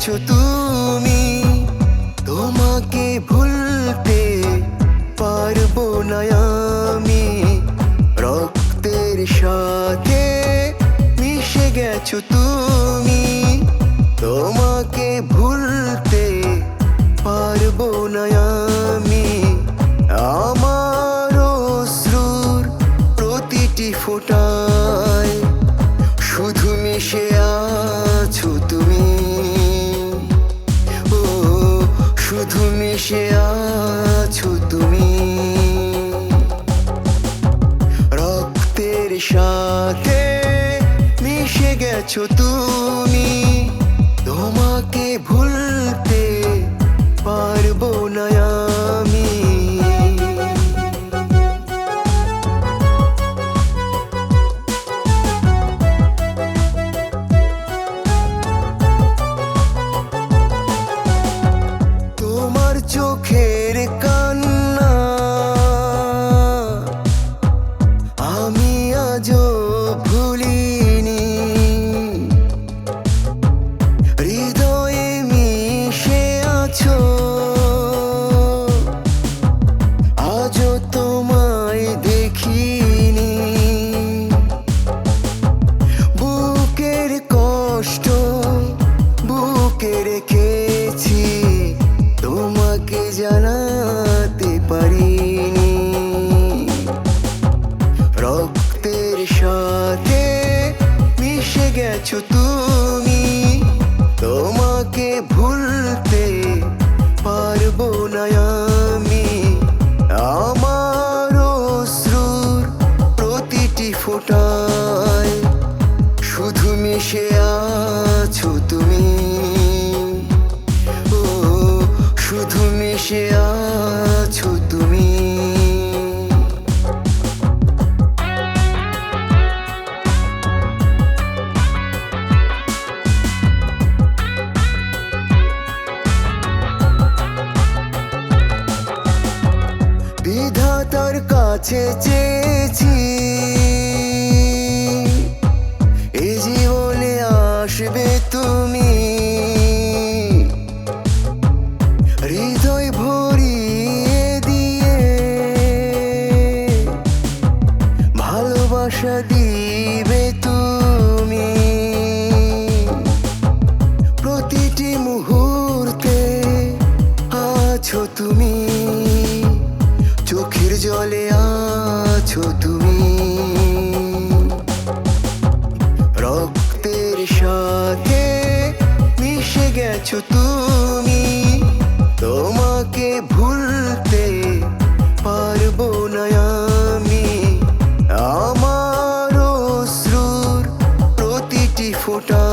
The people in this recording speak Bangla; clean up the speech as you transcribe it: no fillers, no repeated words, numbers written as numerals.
গেছো তুমি, তোমাকে ভুলতে পারবো না আমি। রক্তের সাথে মিশে গেছো তুমি, তোমাকে ভুলতে পারবো না আমি। আমার অশ্রুর প্রতিটি ফোঁটায় শুধু মিশে আছো তুমি, ও শুধু মিশে আছো তুমি। রক্তের সাথে মিশে গেছো তুমি, তোমাকে ভুলতে পারবো না আমি। তোমার চোখের কান্না আমি আজও ভুলিনি, হৃদয়ে মিশে আছো আজও তোমায় দেখিনি। বুকের কষ্ট বুকে রেখেছি, তোমাকে জানাতে পারিনি। রক্তের সাথে মিশে গেছো তুমি, তোমাকে ভুলতে পারবো না আমি। আমার অশ্রুর প্রতিটি ফোঁটায় শুধু মিশে আছো তুমি, ও শুধু মিশে আছো তুমি। বিধাতার কাছে চেয়েছি এই জীবনে আসবে তুমি, হৃদয় ভরিয়ে দিয়ে ভালোবাসা দিবে তুমি। প্রতিটি মুহূর্তে আছো তুমি, চোখের জলে আছো তুমি। রক্তের সাথে মিশে গেছো তুমি, তোমাকে ভুলতে পারবো না আমি। আমার অশ্রুর প্রতিটি ফোঁটা